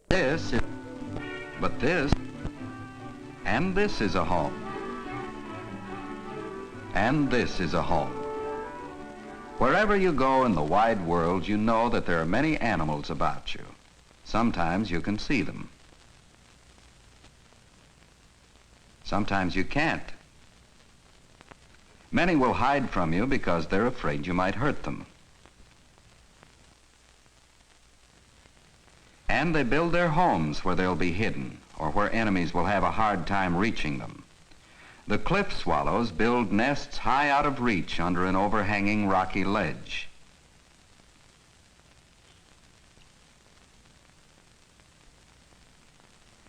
This is, but this, and this is a home. And this is a home. Wherever you go in the wide world, you know that there are many animals about you. Sometimes you can see them. Sometimes you can't. Many will hide from you because they're afraid you might hurt them. And they build their homes where they'll be hidden or where enemies will have a hard time reaching them. The cliff swallows build nests high out of reach under an overhanging rocky ledge.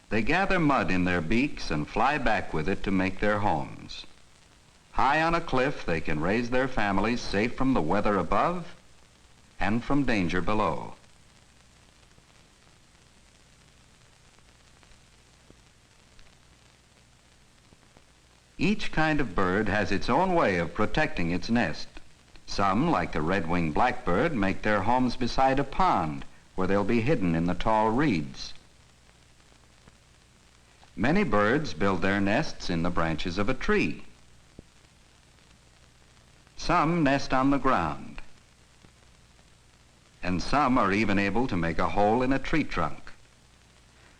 They gather mud in their beaks and fly back with it to make their homes. High on a cliff, they can raise their families safe from the weather above and from danger below. Each kind of bird has its own way of protecting its nest. Some, like the red-winged blackbird, make their homes beside a pond where they'll be hidden in the tall reeds. Many birds build their nests in the branches of a tree. Some nest on the ground. And some are even able to make a hole in a tree trunk.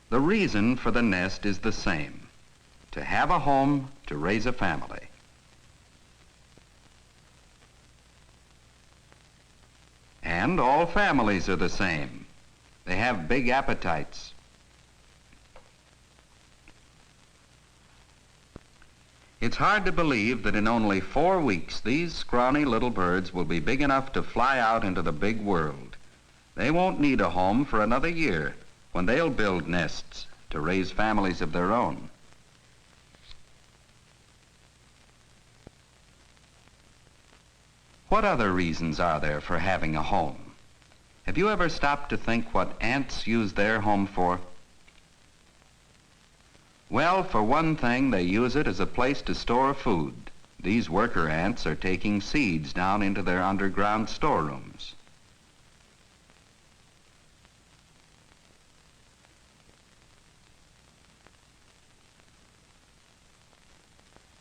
The reason for the nest is the same: to have a home, to raise a family. And all families are the same. They have big appetites. It's hard to believe that in only 4 weeks, these scrawny little birds will be big enough to fly out into the big world. They won't need a home for another year when they'll build nests to raise families of their own. What other reasons are there for having a home? Have you ever stopped to think what ants use their home for? Well, for one thing, they use it as a place to store food. These worker ants are taking seeds down into their underground storerooms.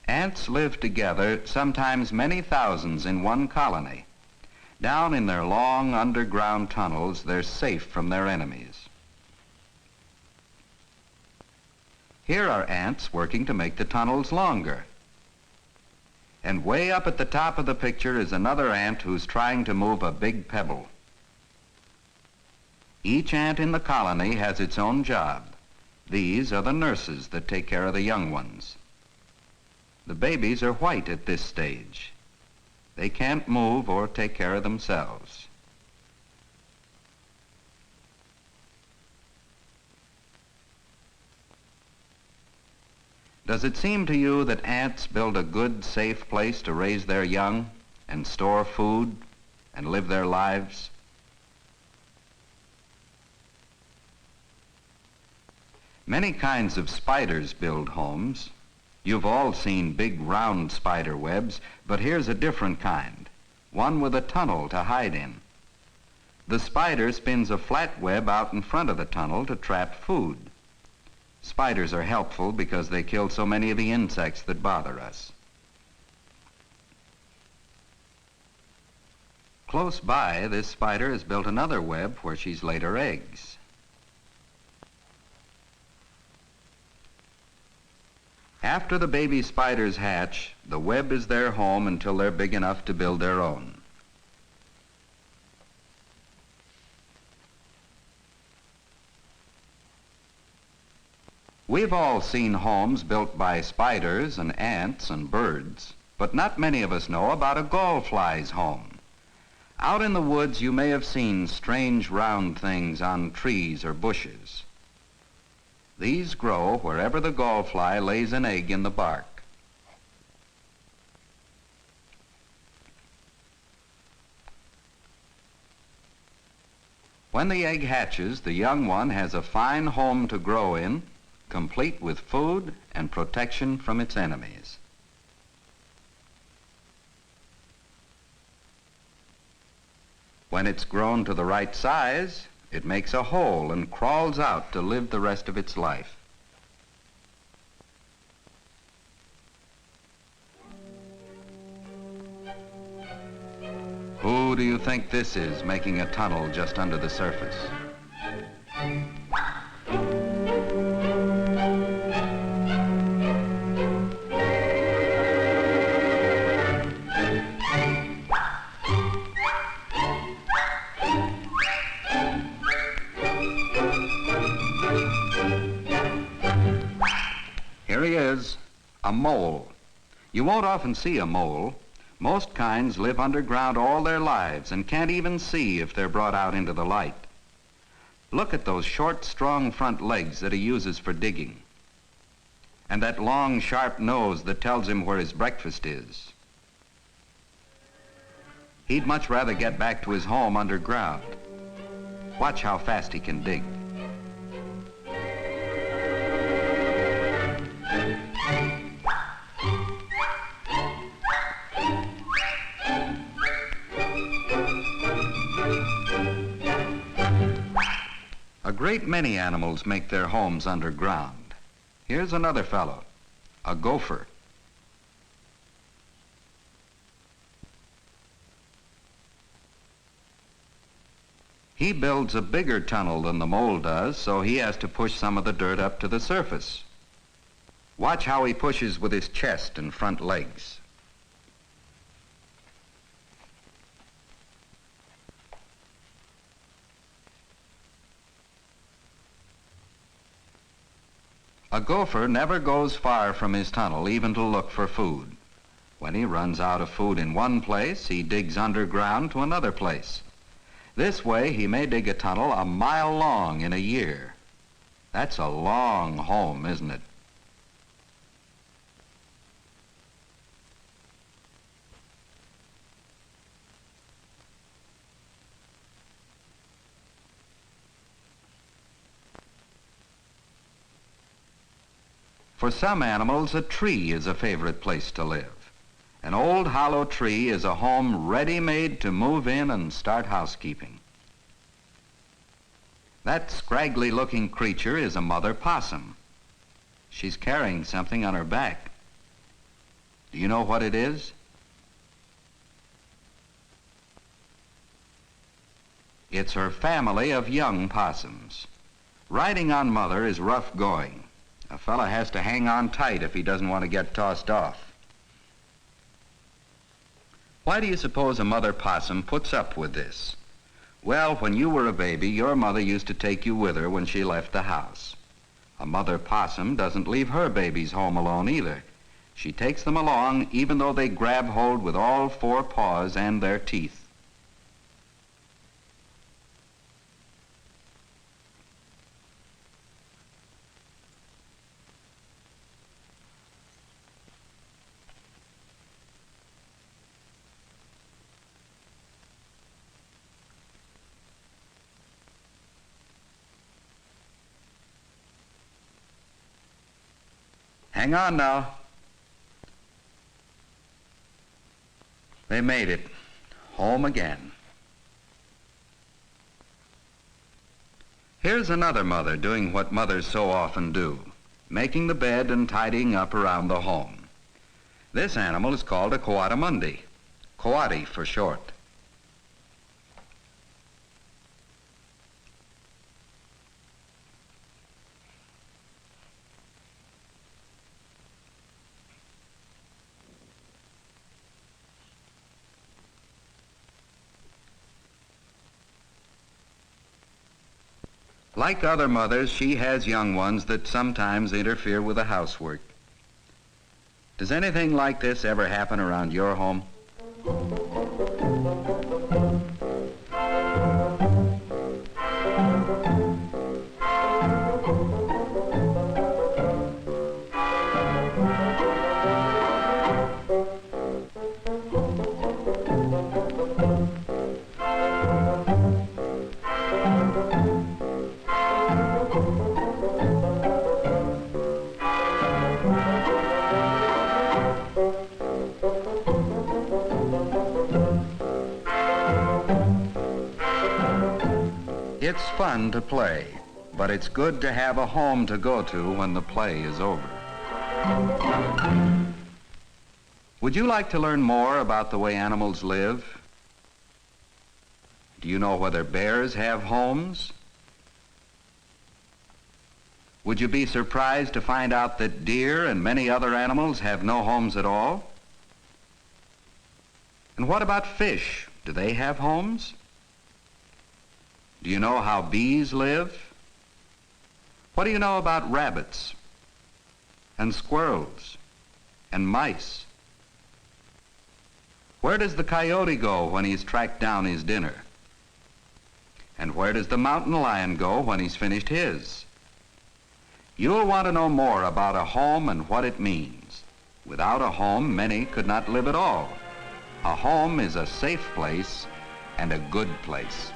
Ants live together, sometimes many thousands in one colony. Down in their long underground tunnels, they're safe from their enemies. Here are ants working to make the tunnels longer. And way up at the top of the picture is another ant who's trying to move a big pebble. Each ant in the colony has its own job. These are the nurses that take care of the young ones. The babies are white at this stage. They can't move or take care of themselves. Does it seem to you that ants build a good, safe place to raise their young and store food and live their lives? Many kinds of spiders build homes. You've all seen big round spider webs, but here's a different kind, one with a tunnel to hide in. The spider spins a flat web out in front of the tunnel to trap food. Spiders are helpful because they kill so many of the insects that bother us. Close by, this spider has built another web where she's laid her eggs. After the baby spiders hatch, the web is their home until they're big enough to build their own. We've all seen homes built by spiders and ants and birds, but not many of us know about a gallfly's home. Out in the woods, you may have seen strange round things on trees or bushes. These grow wherever the gallfly lays an egg in the bark. When the egg hatches, the young one has a fine home to grow in, complete with food and protection from its enemies. When it's grown to the right size, It makes a hole and crawls out to live the rest of its life. Who do you think this is making a tunnel just under the surface? Here he is, a mole. You won't often see a mole. Most kinds live underground all their lives and can't even see if they're brought out into the light. Look at those short, strong front legs that he uses for digging, and that long, sharp nose that tells him where his breakfast is. He'd much rather get back to his home underground. Watch how fast he can dig. A great many animals make their homes underground. Here's another fellow, a gopher. He builds a bigger tunnel than the mole does, so he has to push some of the dirt up to the surface. Watch how he pushes with his chest and front legs. A gopher never goes far from his tunnel, even to look for food. When he runs out of food in one place, he digs underground to another place. This way, he may dig a tunnel a mile long in a year. That's a long home, isn't it? For some animals, a tree is a favorite place to live. An old hollow tree is a home ready-made to move in and start housekeeping. That scraggly-looking creature is a mother possum. She's carrying something on her back. Do you know what it is? It's her family of young possums. Riding on Mother is rough going. A fella has to hang on tight if he doesn't want to get tossed off. Why do you suppose a mother possum puts up with this? Well, when you were a baby, your mother used to take you with her when she left the house. A mother possum doesn't leave her babies home alone either. She takes them along even though they grab hold with all four paws and their teeth. Hang on now. They made it. Home again. Here's another mother doing what mothers so often do, making the bed and tidying up around the home. This animal is called a coatimundi, coati for short. Like other mothers, she has young ones that sometimes interfere with the housework. Does anything like this ever happen around your home? It's fun to play, but it's good to have a home to go to when the play is over. Would you like to learn more about the way animals live? Do you know whether bears have homes? Would you be surprised to find out that deer and many other animals have no homes at all? And what about fish? Do they have homes? Do you know how bees live? What do you know about rabbits and squirrels and mice? Where does the coyote go when he's tracked down his dinner? And where does the mountain lion go when he's finished his? You'll want to know more about a home and what it means. Without a home, many could not live at all. A home is a safe place and a good place.